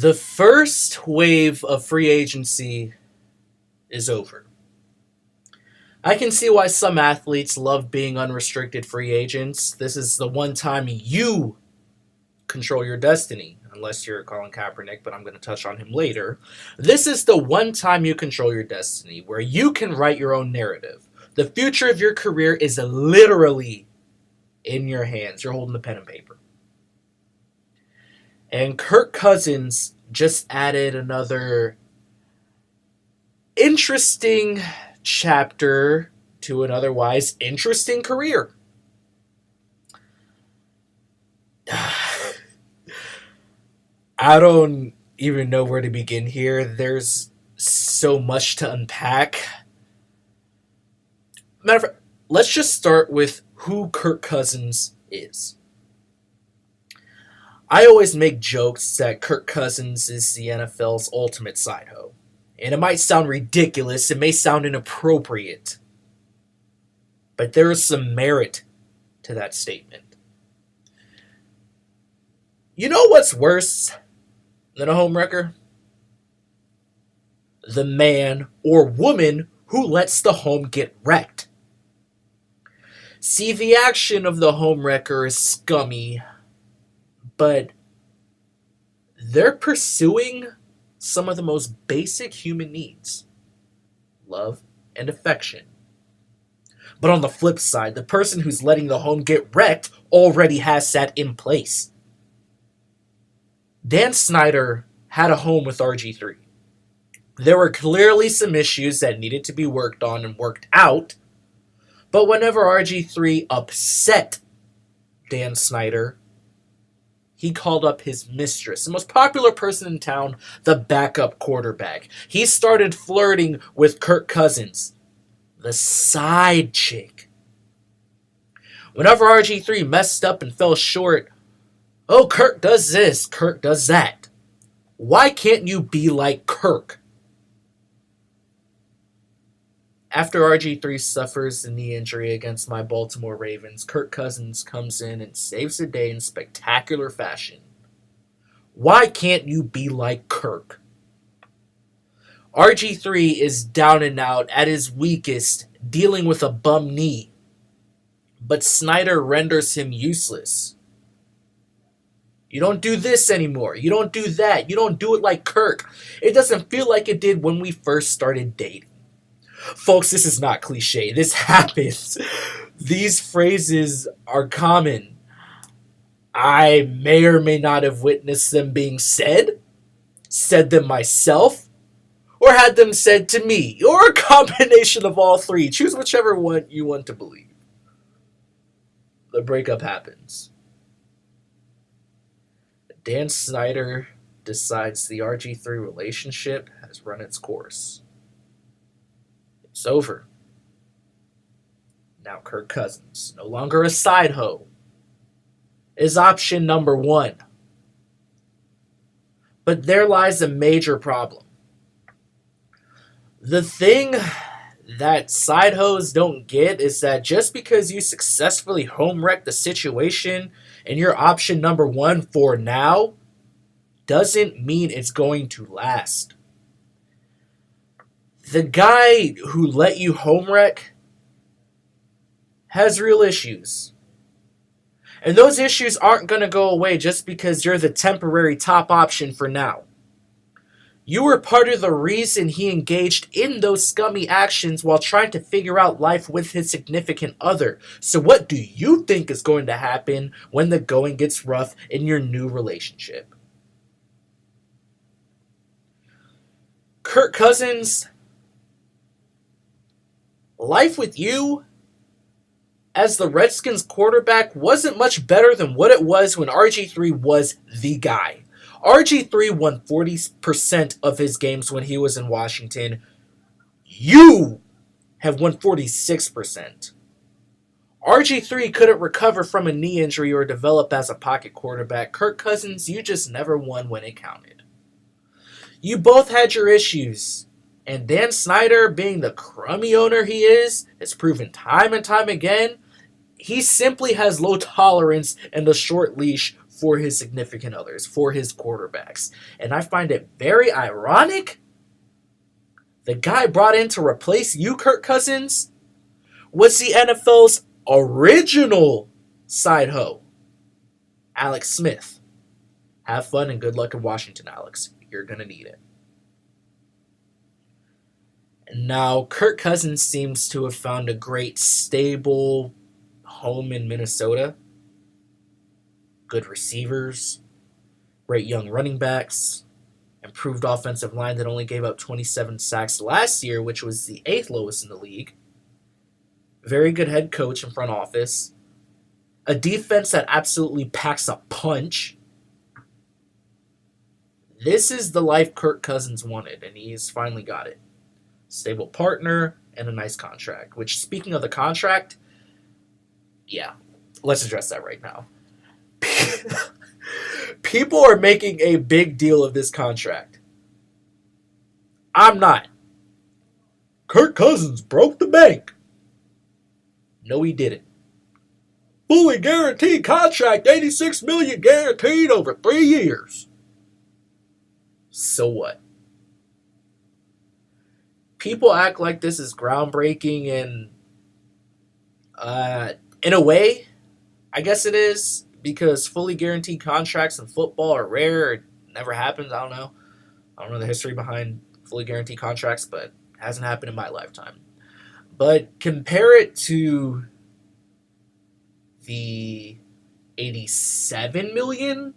The first wave of free agency is over. I can see why some athletes love being unrestricted free agents. This is the one time you control your destiny, unless you're Colin Kaepernick, but I'm going to touch on him later. This is the one time you control your destiny, where you can write your own narrative. The future of your career is literally in your hands. You're holding the pen and paper. And Kirk Cousins just added another interesting chapter to an otherwise interesting career. I don't even know where to begin here. There's so much to unpack. Matter of fact, let's just start with who Kirk Cousins is. I always make jokes that Kirk Cousins is the NFL's ultimate side hoe. And it might sound ridiculous, it may sound inappropriate, but there is some merit to that statement. You know what's worse than a homewrecker? The man or woman who lets the home get wrecked. See, the action of the homewrecker is scummy, but they're pursuing some of the most basic human needs: love and affection. But on the flip side, the person who's letting the home get wrecked already has that in place. Dan Snyder had a home with RG3. There were clearly some issues that needed to be worked on and worked out, but whenever RG3 upset Dan Snyder, he called up his mistress, the most popular person in town, the backup quarterback. He started flirting with Kirk Cousins, the side chick. Whenever RG3 messed up and fell short, oh, Kirk does this, Kirk does that. Why can't you be like Kirk? After RG3 suffers a knee injury against my Baltimore Ravens, Kirk Cousins comes in and saves the day in spectacular fashion. Why can't you be like Kirk? RG3 is down and out, at his weakest, dealing with a bum knee. But Snyder renders him useless. You don't do this anymore. You don't do that. You don't do it like Kirk. It doesn't feel like it did when we first started dating. Folks, this is not cliche. This happens. These phrases are common. I may or may not have witnessed them being said them myself, or had them said to me, or a combination of all three. Choose whichever one you want to believe. The breakup happens. Dan Snyder decides the RG3 relationship has run its course. It's over. Now Kirk Cousins, no longer a side hoe, is option number one. But there lies a major problem. The thing that side hoes don't get is that just because you successfully home wreck the situation and you're option number one for now, doesn't mean it's going to last. The guy who let you home wreck has real issues. And those issues aren't going to go away just because you're the temporary top option for now. You were part of the reason he engaged in those scummy actions while trying to figure out life with his significant other. So what do you think is going to happen when the going gets rough in your new relationship? Kirk Cousins, life with you as the Redskins quarterback wasn't much better than what it was when RG3 was the guy. RG3 won 40% of his games when he was in Washington. You have won 46%. RG3 couldn't recover from a knee injury or develop as a pocket quarterback. Kirk Cousins, you just never won when it counted. You both had your issues. And Dan Snyder, being the crummy owner he is, has proven time and time again, he simply has low tolerance and a short leash for his significant others, for his quarterbacks. And I find it very ironic the guy brought in to replace you, Kirk Cousins, was the NFL's original side hoe, Alex Smith. Have fun and good luck in Washington, Alex. You're going to need it. Now, Kirk Cousins seems to have found a great, stable home in Minnesota. Good receivers, great young running backs, improved offensive line that only gave up 27 sacks last year, which was the 8th lowest in the league. Very good head coach and front office. A defense that absolutely packs a punch. This is the life Kirk Cousins wanted, and he's finally got it. Stable partner and a nice contract. Which, speaking of the contract, yeah, let's address that right now. People are making a big deal of this contract. I'm not. Kirk Cousins broke the bank. No, he didn't. Fully guaranteed contract, $86 million guaranteed over 3 years. So what? People act like this is groundbreaking, and in a way, I guess it is, because fully guaranteed contracts in football are rare. It never happens. I don't know. I don't know the history behind fully guaranteed contracts, but it hasn't happened in my lifetime. But compare it to the $87 million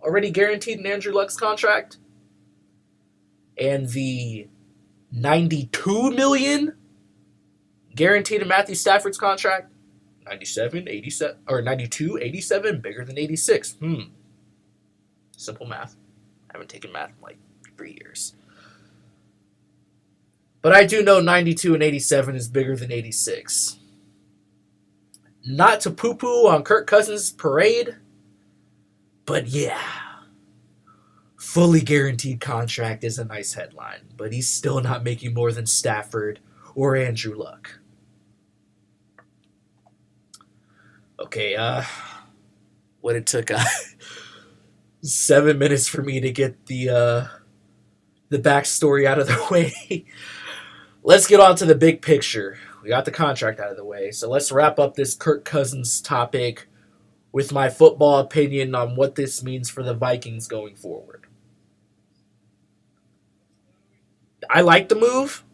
already guaranteed in Andrew Luck's contract and the $92 million guaranteed in Matthew Stafford's contract. 97, 87, or 92, 87, bigger than 86. Simple math. I haven't taken math in like 3 years. But I do know 92 and 87 is bigger than 86. Not to poo-poo on Kirk Cousins' parade, but yeah. Fully guaranteed contract is a nice headline, but he's still not making more than Stafford or Andrew Luck. Okay, what it took 7 minutes for me to get the backstory out of the way. Let's get on to the big picture. We got the contract out of the way, so let's wrap up this Kirk Cousins topic with my football opinion on what this means for the Vikings going forward. I like the move,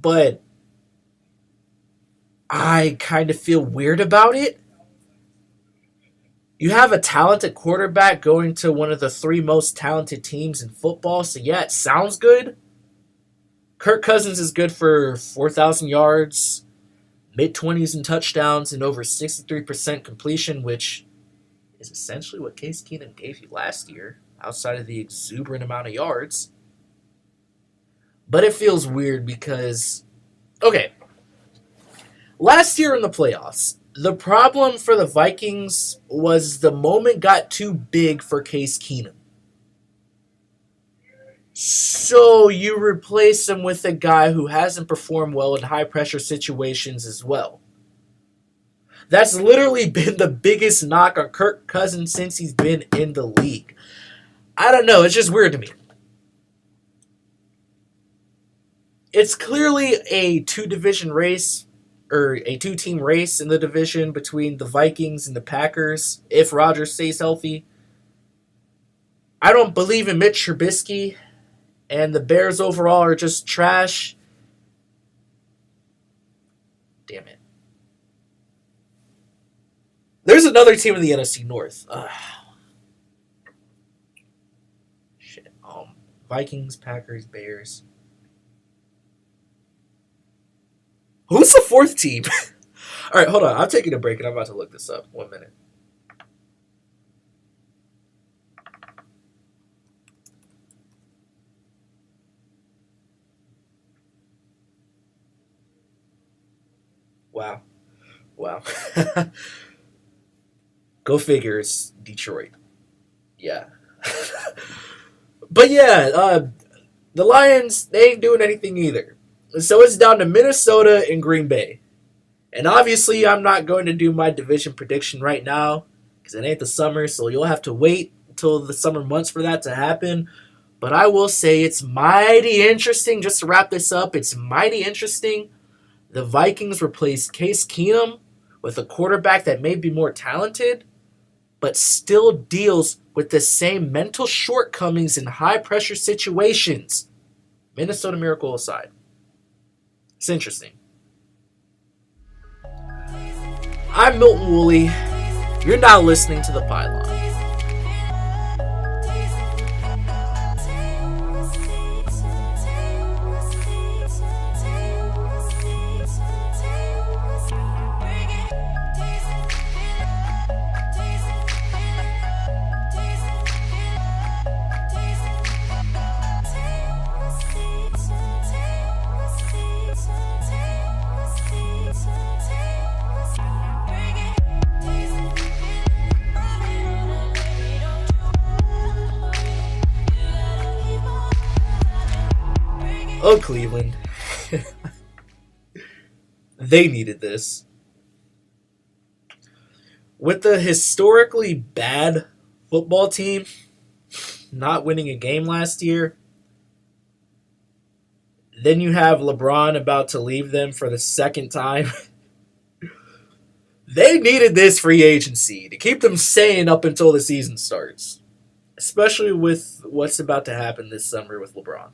but I kind of feel weird about it. You have a talented quarterback going to one of the 3 most talented teams in football, so yeah, it sounds good. Kirk Cousins is good for 4,000 yards, mid-20s in touchdowns, and over 63% completion, which is essentially what Case Keenum gave you last year, outside of the exuberant amount of yards. But it feels weird because, okay, last year in the playoffs, the problem for the Vikings was the moment got too big for Case Keenum. So you replace him with a guy who hasn't performed well in high-pressure situations as well. That's literally been the biggest knock on Kirk Cousins since he's been in the league. I don't know, it's just weird to me. It's clearly a two-division race, or a 2-team race in the division between the Vikings and the Packers, if Rodgers stays healthy. I don't believe in Mitch Trubisky, and the Bears overall are just trash. Damn it. There's another team in the NFC North. Shit. Vikings, Packers, Bears. Who's the 4th team? All right, hold on. I'm taking a break, and I'm about to look this up. 1 minute. Wow. Go figure, it's Detroit. Yeah. But yeah, the Lions, they ain't doing anything either. So it's down to Minnesota and Green Bay. And obviously, I'm not going to do my division prediction right now because it ain't the summer, so you'll have to wait until the summer months for that to happen. But I will say it's mighty interesting, just to wrap this up, it's mighty interesting. The Vikings replaced Case Keenum with a quarterback that may be more talented, but still deals with the same mental shortcomings in high-pressure situations. Minnesota Miracle aside. It's interesting. I'm Milton Woolley. You're now listening to The Pylon. Oh, Cleveland. They needed this. With the historically bad football team not winning a game last year, then you have LeBron about to leave them for the second time. They needed this free agency to keep them sane up until the season starts. Especially with what's about to happen this summer with LeBron.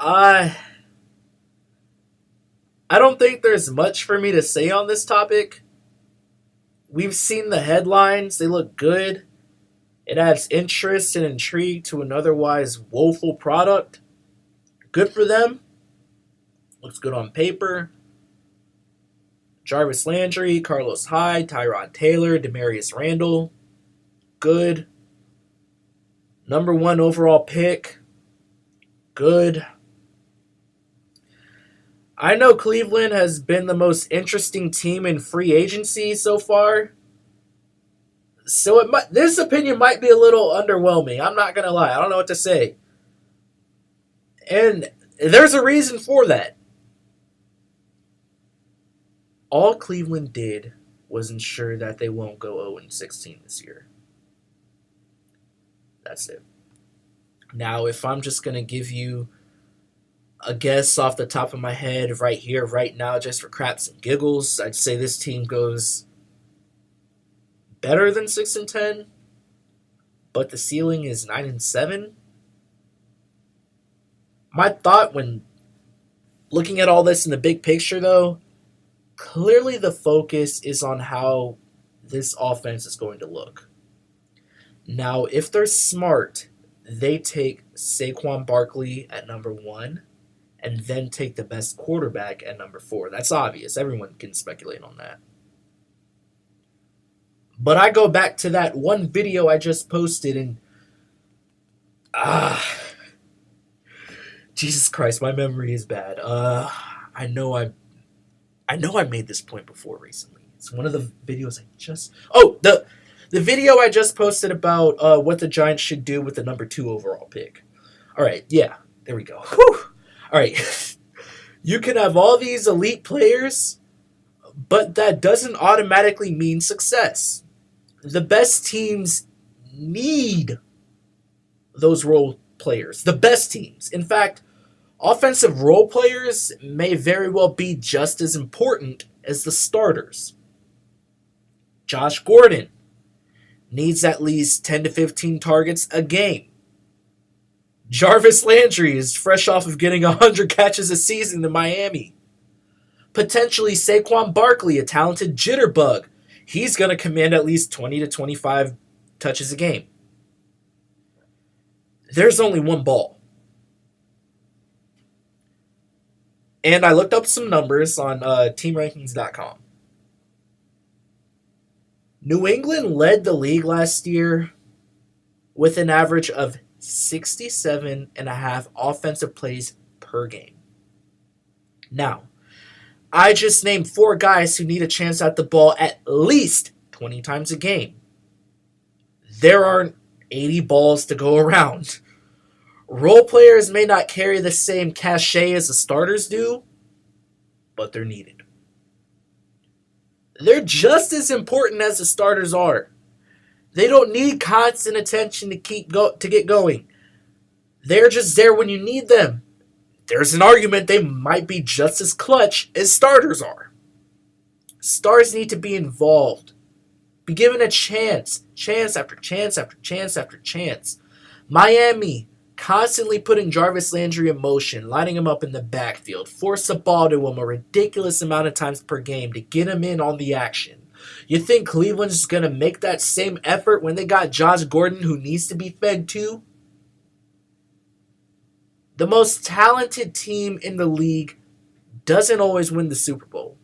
I don't think there's much for me to say on this topic. We've seen the headlines. They look good. It adds interest and intrigue to an otherwise woeful product. Good for them. Looks good on paper. Jarvis Landry, Carlos Hyde, Tyrod Taylor, Demarius Randall. Good. Number 1 overall pick. Good. I know Cleveland has been the most interesting team in free agency so far. So this opinion might be a little underwhelming. I'm not going to lie. I don't know what to say. And there's a reason for that. All Cleveland did was ensure that they won't go 0-16 this year. That's it. Now, if I'm just going to give you a guess off the top of my head right here, right now, just for craps and giggles, I'd say this team goes better than 6-10, but the ceiling is 9-7. My thought when looking at all this in the big picture, though, clearly the focus is on how this offense is going to look. Now, if they're smart, they take Saquon Barkley at number 1 and then take the best quarterback at number 4. That's obvious. Everyone can speculate on that. But I go back to that one video I just posted and Jesus Christ, my memory is bad. I know I made this point before recently. It's one of the videos I just... Oh, the video I just posted about what the Giants should do with the number 2 overall pick. All right, yeah, there we go. Whew. All right, you can have all these elite players, but that doesn't automatically mean success. The best teams need those role players. The best teams. In fact, offensive role players may very well be just as important as the starters. Josh Gordon needs at least 10 to 15 targets a game. Jarvis Landry is fresh off of getting 100 catches a season in Miami. Potentially Saquon Barkley, a talented jitterbug. He's going to command at least 20 to 25 touches a game. There's only one ball. And I looked up some numbers on teamrankings.com. New England led the league last year with an average of 67.5 offensive plays per game. Now, I just named 4 guys who need a chance at the ball at least 20 times a game. There aren't 80 balls to go around. Role players may not carry the same cachet as the starters do, but they're needed. They're just as important as the starters are. They don't need constant attention to get going. They're just there when you need them. There's an argument they might be just as clutch as starters are. Stars need to be involved, be given a chance after chance after chance after chance. Miami constantly putting Jarvis Landry in motion, lining him up in the backfield, force the ball to him a ridiculous amount of times per game to get him in on the action. You think Cleveland's going to make that same effort when they got Josh Gordon, who needs to be fed too? The most talented team in the league doesn't always win the Super Bowl.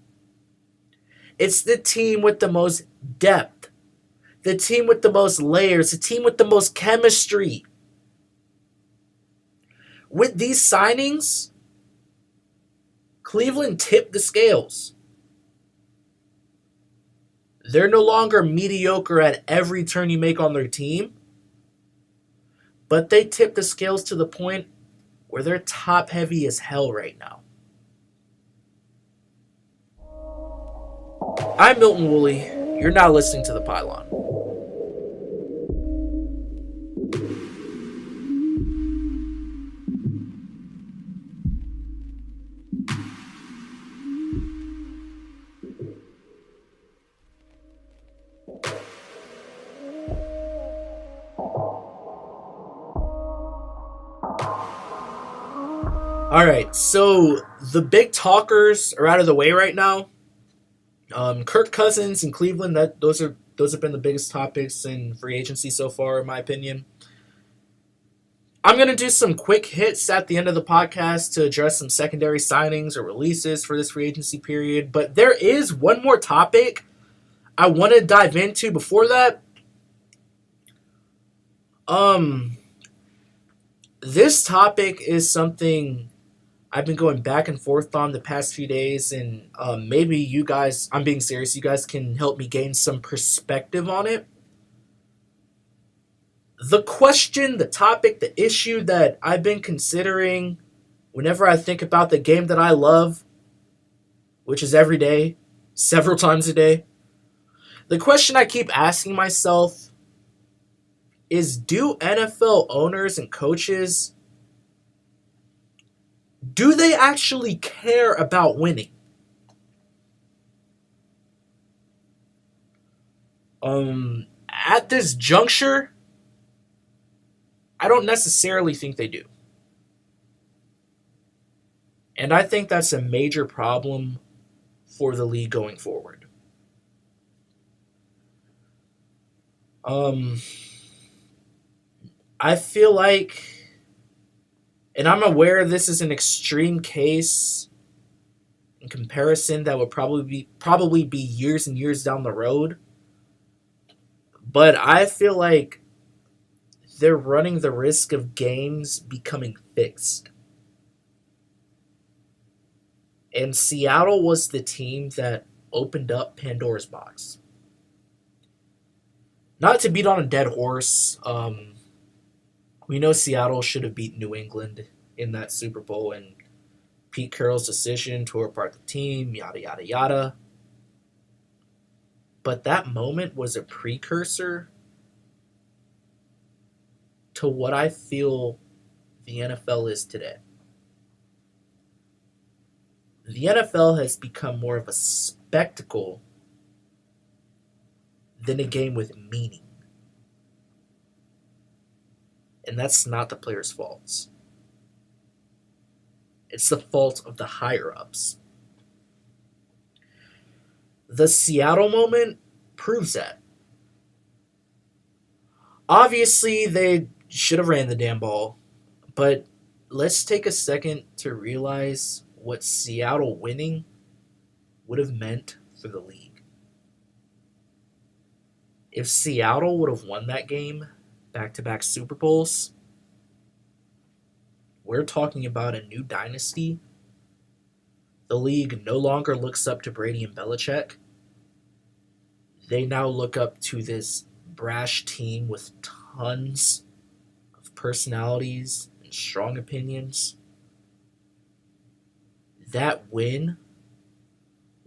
It's the team with the most depth, the team with the most layers, the team with the most chemistry. With these signings, Cleveland tipped the scales. They're no longer mediocre at every turn you make on their team, but they tip the scales to the point where they're top heavy as hell right now. I'm Milton Woolley. You're now listening to The Pylon. All right, so the big talkers are out of the way right now. Kirk Cousins in Cleveland. Those have been the biggest topics in free agency so far, in my opinion. I'm gonna do some quick hits at the end of the podcast to address some secondary signings or releases for this free agency period. But there is one more topic I want to dive into before that. This topic is something I've been going back and forth on the past few days, and maybe you guys, I'm being serious, you guys can help me gain some perspective on it. The question, the topic, the issue that I've been considering whenever I think about the game that I love, which is every day, several times a day, the question I keep asking myself is, do NFL owners and coaches, do they actually care about winning? At this juncture, I don't necessarily think they do. And I think that's a major problem for the league going forward. I feel like, and I'm aware this is an extreme case in comparison that would probably be years and years down the road, but I feel like they're running the risk of games becoming fixed. And Seattle was the team that opened up Pandora's box. Not to beat on a dead horse, we know Seattle should have beat New England in that Super Bowl, and Pete Carroll's decision tore apart the team, yada, yada, yada. But that moment was a precursor to what I feel the NFL is today. The NFL has become more of a spectacle than a game with meaning. And that's not the players' faults. It's the fault of the higher-ups. The Seattle moment proves that. Obviously, they should have ran the damn ball, but let's take a second to realize what Seattle winning would have meant for the league. If Seattle would have won that game, back-to-back Super Bowls, we're talking about a new dynasty. The league no longer looks up to Brady and Belichick. They now look up to this brash team with tons of personalities and strong opinions. That win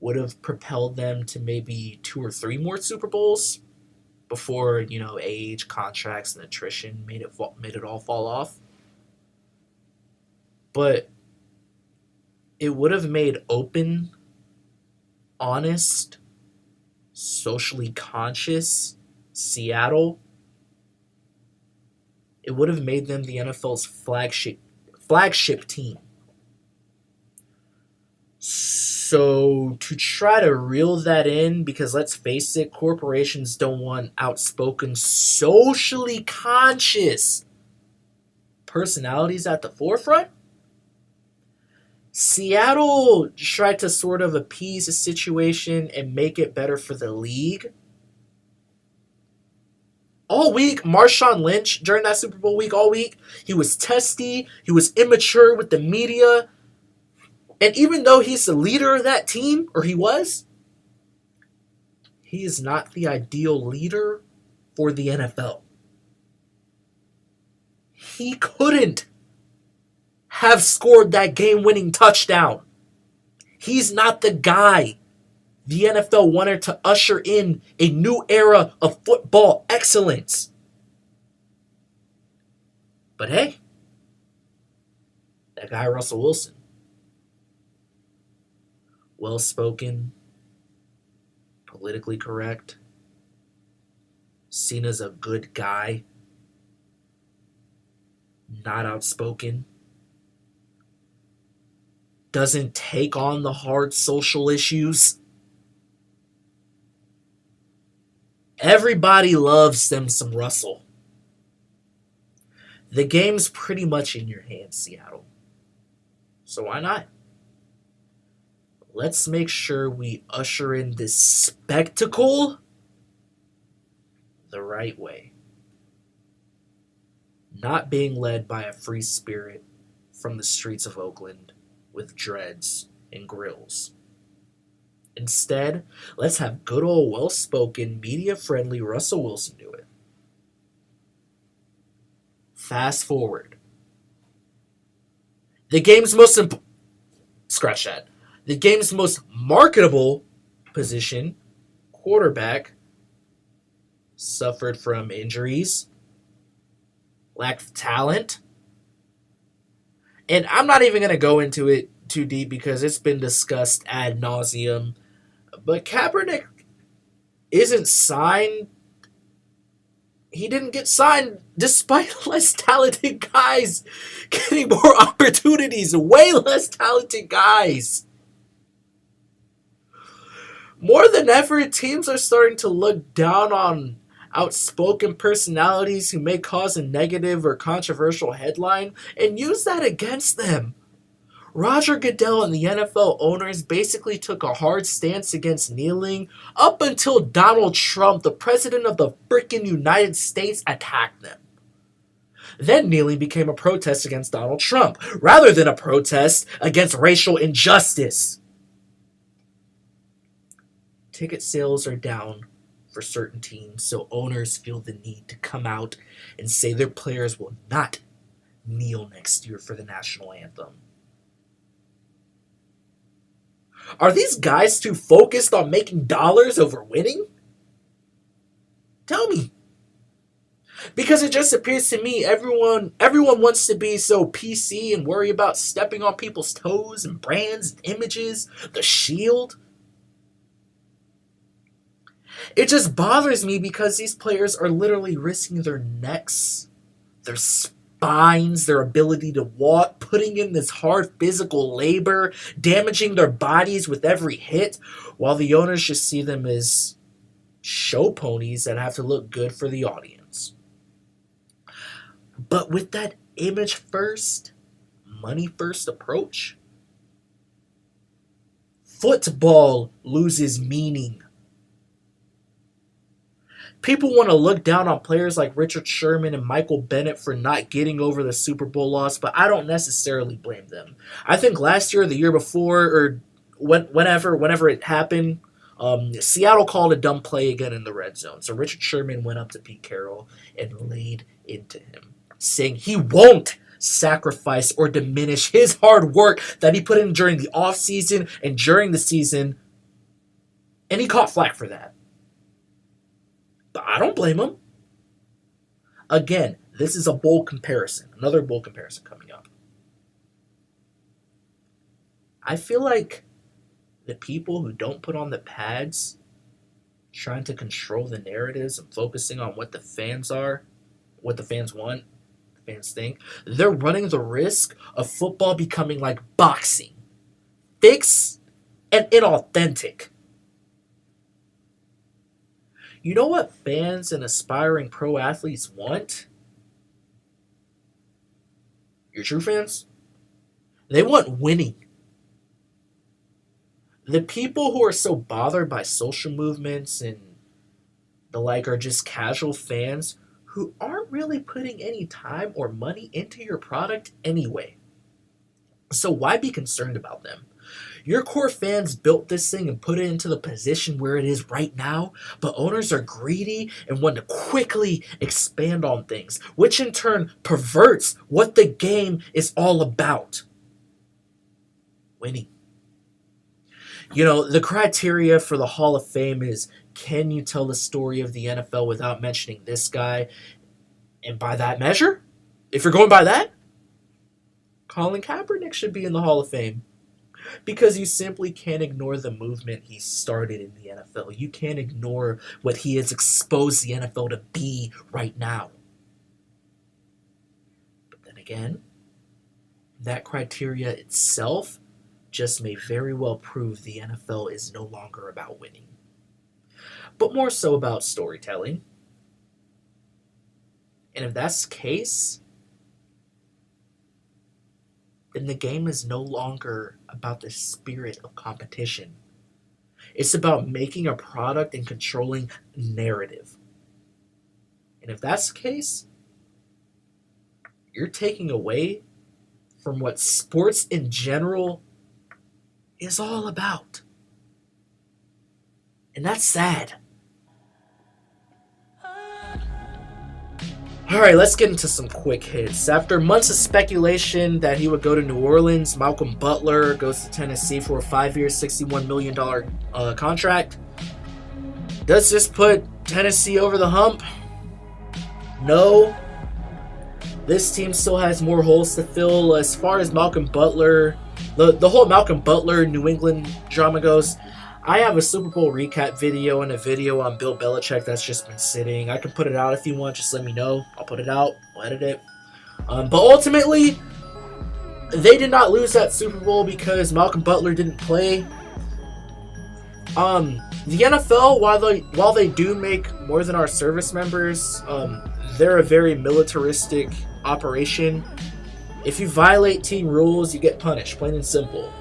would have propelled them to maybe 2 or 3 more Super Bowls before, age, contracts, and attrition made it all fall off. But it would have made open, honest, socially conscious Seattle. It would have made them the NFL's flagship team. So to try to reel that in, because let's face it, corporations don't want outspoken, socially conscious personalities at the forefront. Seattle tried to sort of appease the situation and make it better for the league. All week, Marshawn Lynch, during that Super Bowl week, all week, he was testy, he was immature with the media. And even though he's the leader of that team, or he was, he is not the ideal leader for the NFL. He couldn't have scored that game-winning touchdown. He's not the guy. The NFL wanted to usher in a new era of football excellence. But hey, that guy Russell Wilson, well-spoken, politically correct, seen as a good guy, not outspoken, doesn't take on the hard social issues. Everybody loves them some Russell. The game's pretty much in your hands, Seattle. So why not? Let's make sure we usher in this spectacle the right way. Not being led by a free spirit from the streets of Oakland with dreads and grills. Instead, let's have good old well-spoken, media-friendly Russell Wilson do it. Fast forward. The game's most marketable position, quarterback, suffered from injuries, lack of talent. And I'm not even going to go into it too deep because it's been discussed ad nauseum. But Kaepernick isn't signed. He didn't get signed despite less talented guys getting more opportunities. Way less talented guys. More than ever, teams are starting to look down on outspoken personalities who may cause a negative or controversial headline and use that against them. Roger Goodell and the NFL owners basically took a hard stance against kneeling up until Donald Trump, the president of the freaking United States, attacked them. Then kneeling became a protest against Donald Trump, rather than a protest against racial injustice. Ticket sales are down for certain teams, so owners feel the need to come out and say their players will not kneel next year for the national anthem. Are these guys too focused on making dollars over winning? Tell me. Because it just appears to me everyone wants to be so PC and worry about stepping on people's toes and brands and images, the shield. It just bothers me because these players are literally risking their necks, their spines, their ability to walk, putting in this hard physical labor, damaging their bodies with every hit, while the owners just see them as show ponies that have to look good for the audience. But with that image first, money first approach, football loses meaning. People want to look down on players like Richard Sherman and Michael Bennett for not getting over the Super Bowl loss, but I don't necessarily blame them. I think last year or the year before, or whenever it happened, Seattle called a dumb play again in the red zone. So Richard Sherman went up to Pete Carroll and laid into him, saying he won't sacrifice or diminish his hard work that he put in during the offseason and during the season And he caught flack for that. But I don't blame him. Again, this is a bold comparison. Another bold comparison coming up. I feel like the people who don't put on the pads, trying to control the narratives and focusing on what the fans are, what the fans want, the fans think, they're running the risk of football becoming like boxing. Fixed and inauthentic. You know what fans and aspiring pro athletes want? Your true fans? They want winning. The people who are so bothered by social movements and the like are just casual fans who aren't really putting any time or money into your product anyway. So why be concerned about them? Your core fans built this thing and put it into the position where it is right now, but owners are greedy and want to quickly expand on things, which in turn perverts what the game is all about. Winning. You know, the criteria for the Hall of Fame is, can you tell the story of the NFL without mentioning this guy? And by that measure, if you're going by that, Colin Kaepernick should be in the Hall of Fame. Because you simply can't ignore the movement he started in the NFL. You can't ignore what he has exposed the NFL to be right now. But then again, that criteria itself just may very well prove the NFL is no longer about winning, but more so about storytelling. And if that's the case, then the game is no longer about the spirit of competition. It's about making a product and controlling narrative. And if that's the case, you're taking away from what sports in general is all about. And that's sad. Alright, let's get into some quick hits. After months of speculation that he would go to New Orleans, Malcolm Butler goes to Tennessee for a 5-year, $61 million contract. Does this put Tennessee over the hump? No. This team still has more holes to fill. As far as Malcolm Butler, the whole Malcolm Butler New England drama goes, I have a Super Bowl recap video and a video on Bill Belichick that's just been sitting. I can put it out if you want. Just let me know. I'll put it out. I'll edit it. But ultimately, they did not lose that Super Bowl because Malcolm Butler didn't play. The NFL, while they do make more than our service members, they're a very militaristic operation. If you violate team rules, you get punished, plain and simple.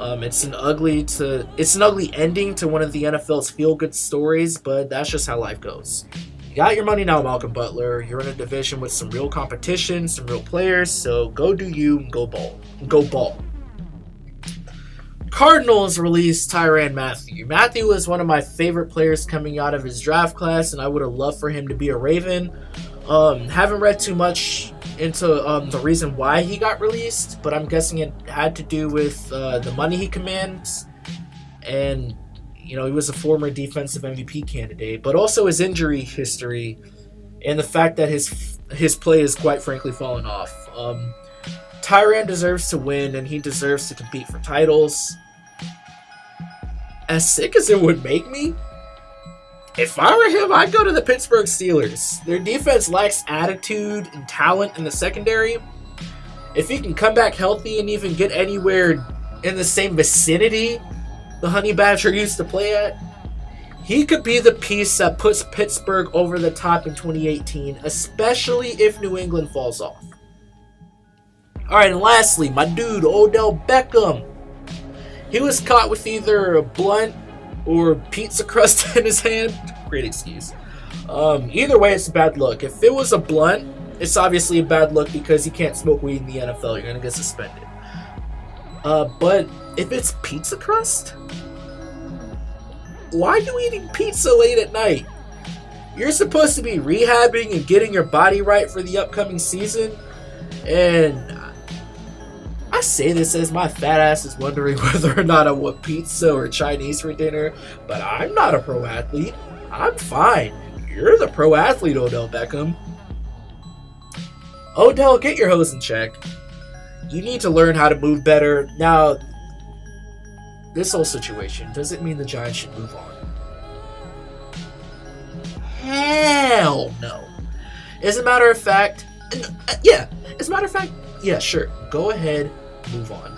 It's an ugly ending to one of the NFL's feel-good stories, but that's just how life goes. You got your money now, Malcolm Butler. You're in a division with some real competition, some real players, so go do you and go ball. Cardinals released Tyrann Mathieu. Mathieu was one of my favorite players coming out of his draft class, and I would have loved for him to be a Raven. Haven't read too much into the reason why he got released, but I'm guessing it had to do with the money he commands, and he was a former defensive MVP candidate, but also his injury history and the fact that his play is quite frankly fallen off. Tyrann deserves to win, and he deserves to compete for titles. As sick as it would make me, if I were him, I'd go to the Pittsburgh Steelers. Their defense lacks attitude and talent in the secondary. If he can come back healthy and even get anywhere in the same vicinity the Honey Badger used to play at, he could be the piece that puts Pittsburgh over the top in 2018, especially if New England falls off. Alright, and lastly, my dude, Odell Beckham. He was caught with either a blunt or pizza crust in his hand. Great excuse. Either way, it's a bad look. If it was a blunt, it's obviously a bad look because you can't smoke weed in the NFL. You're going to get suspended. But if it's pizza crust, why are you eating pizza late at night? You're supposed to be rehabbing and getting your body right for the upcoming season. And I I say this as my fat ass is wondering whether or not I want pizza or Chinese for dinner, but I'm not a pro athlete. I'm fine. You're the pro athlete, Odell Beckham. Odell, get your hose in check. You need to learn how to move better. Now, this whole situation doesn't mean the Giants should move on. Hell no. As a matter of fact, yeah, sure. Go ahead, move on.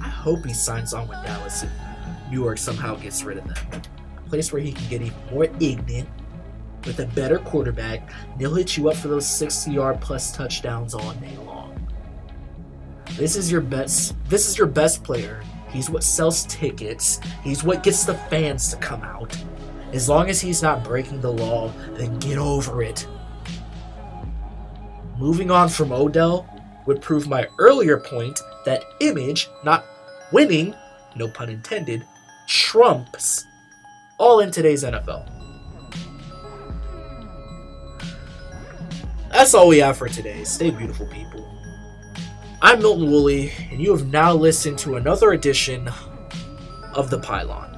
I hope he signs on with Dallas if New York somehow gets rid of them. A place where he can get even more ignorant with a better quarterback, and he'll hit you up for those 60-yard plus touchdowns all day long. This is your best player. He's what sells tickets. He's what gets the fans to come out. As long as he's not breaking the law, then get over it. Moving on from Odell would prove my earlier point that image, not winning, no pun intended, trumps all in today's NFL. That's all we have for today. Stay beautiful, people. I'm Milton Woolley, and you have now listened to another edition of The Pylon.